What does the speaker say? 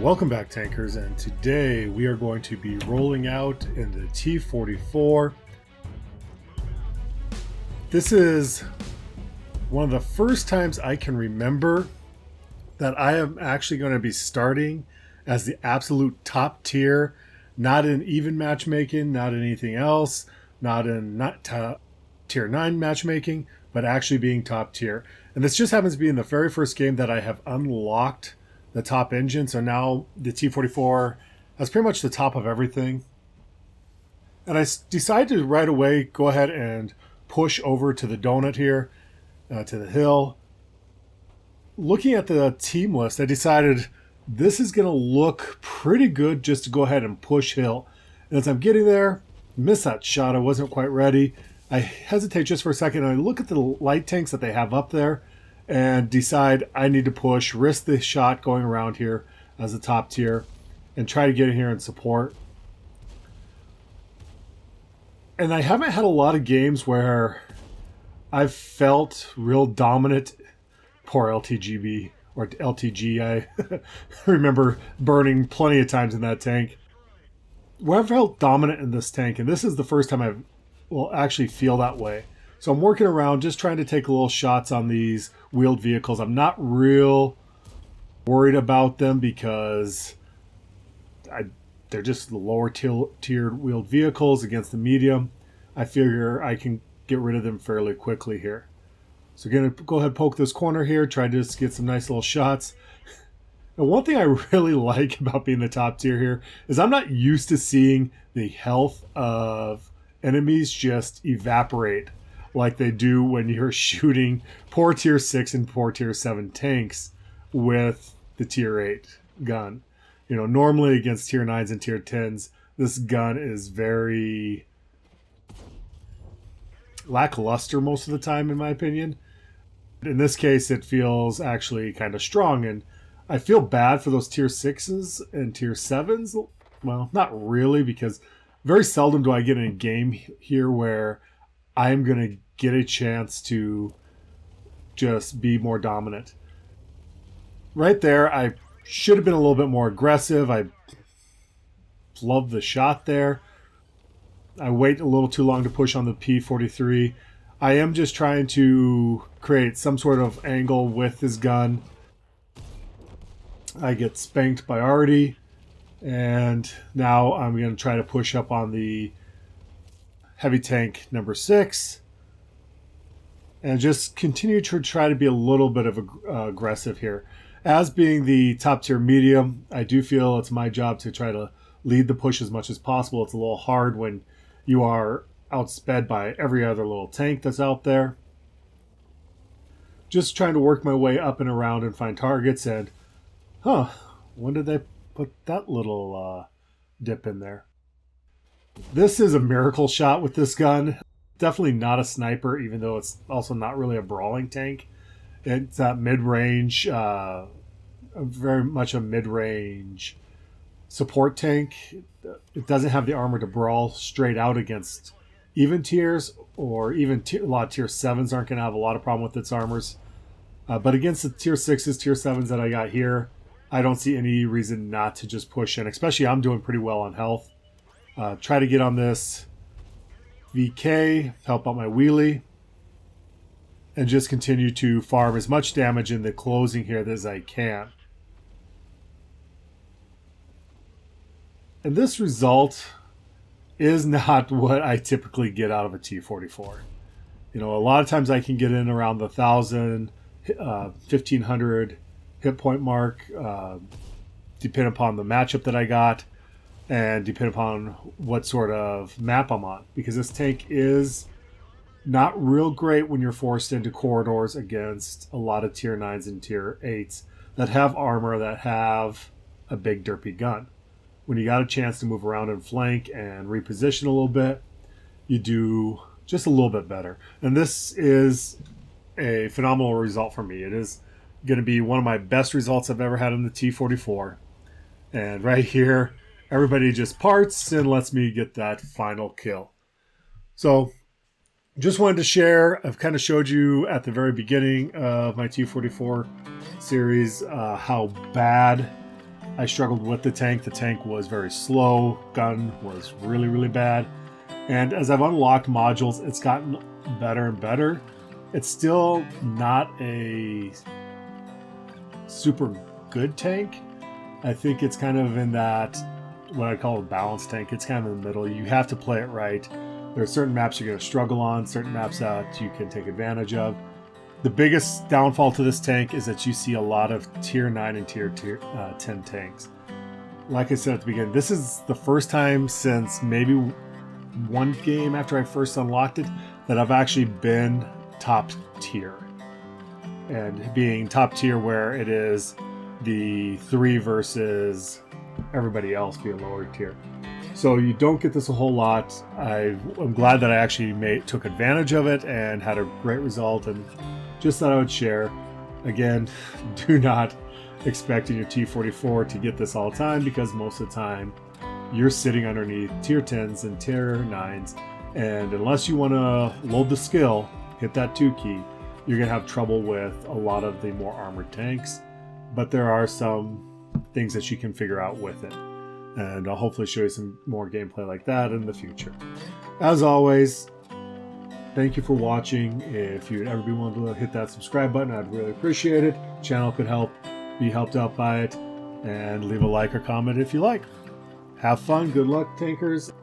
Welcome back, tankers, and today we are going to be rolling out in the T44. This is one of the first times I can remember that I am actually going to be starting as the absolute top tier, not in even matchmaking, not in anything else, not in tier 9 matchmaking, but actually being top tier. And this just happens to be in the very first game that I have unlocked the top engine. So now the T44 has pretty much the top of everything. And I decided to right away go ahead and push over to the donut here, to the hill. Looking at the team list, I decided this is going to look pretty good just to go ahead and push hill. And as I'm getting there, miss that shot. I wasn't quite ready. I hesitate just for a second and I look at the light tanks that they have up there and decide I need to push, risk the shot going around here as a top tier, and try to get in here and support. And I haven't had a lot of games where I've felt real dominant. Poor LTGB, or LTG, I remember burning plenty of times in that tank. Where I've felt dominant in this tank, and this is the first time I will actually feel that way. So I'm working around, just trying to take little shots on these wheeled vehicles. I'm not real worried about them because they're just the lower tiered wheeled vehicles against the medium. I figure I can get rid of them fairly quickly here. So I'm going to go ahead and poke this corner here, try to just get some nice little shots. And one thing I really like about being the top tier here is I'm not used to seeing the health of enemies just evaporate like they do when you're shooting poor tier 6 and poor tier 7 tanks with the tier 8 gun. You know, normally against tier 9s and tier 10s, this gun is very lackluster most of the time, in my opinion. In this case, it feels actually kind of strong, and I feel bad for those tier 6s and tier 7s. Well, not really, because very seldom do I get in a game here where I'm going to get a chance to just be more dominant. Right there, I should have been a little bit more aggressive. I love the shot there. I wait a little too long to push on the P43. I am just trying to create some sort of angle with his gun. I get spanked by Artie, and now I'm going to try to push up on the heavy tank number 6 and just continue to try to be a little bit of aggressive here. As being the top tier medium, I do feel it's my job to try to lead the push as much as possible. It's a little hard when you are outsped by every other little tank that's out there. Just trying to work my way up and around and find targets, and when did they put that little dip in there? This is a miracle shot with this gun. Definitely not a sniper, even though it's also not really a brawling tank. It's that mid-range, very much a mid-range support tank. It doesn't have the armor to brawl straight out against even tiers, or even a lot of tier 7s aren't going to have a lot of problem with its armors. But against the tier 6s, tier 7s that I got here, I don't see any reason not to just push in, especially I'm doing pretty well on health. Try to get on this VK, help out my wheelie, and just continue to farm as much damage in the closing here as I can. And this result is not what I typically get out of a T44. You know, a lot of times I can get in around the 1,000, 1,500 hit point mark, depending upon the matchup that I got, and depending upon what sort of map I'm on. Because this tank is not real great when you're forced into corridors against a lot of tier 9s and tier 8s that have armor, that have a big derpy gun. When you got a chance to move around and flank and reposition a little bit, you do just a little bit better. And this is a phenomenal result for me. It is going to be one of my best results I've ever had in the T44. And right here, everybody just parts and lets me get that final kill. So just wanted to share. I've kind of showed you at the very beginning of my T44 series how bad I struggled with the tank. The tank was very slow. Gun was really, really bad. And as I've unlocked modules, it's gotten better and better. It's still not a super good tank. I think it's kind of in that, what I call a balanced tank. It's kind of in the middle. You have to play it right. There are certain maps you're going to struggle on, certain maps that you can take advantage of. The biggest downfall to this tank is that you see a lot of tier 9 and tier 10 tanks. Like I said at the beginning, this is the first time since maybe one game after I first unlocked it that I've actually been top tier. And being top tier where it is the 3 versus everybody else being lower tier. So you don't get this a whole lot. I'm glad that I actually took advantage of it and had a great result, and just thought I would share. Again, do not expect in your T44 to get this all the time, because most of the time you're sitting underneath tier 10s and tier 9s, and unless you want to load the skill, hit that 2 key, you're going to have trouble with a lot of the more armored tanks. But there are some things that you can figure out with it, and I'll hopefully show you some more gameplay like that in the future. As always, thank you for watching. If you'd ever be willing to hit that subscribe button, I'd really appreciate it. Channel could be helped out by it, and leave a like or comment if you like. Have fun. Good luck, tankers.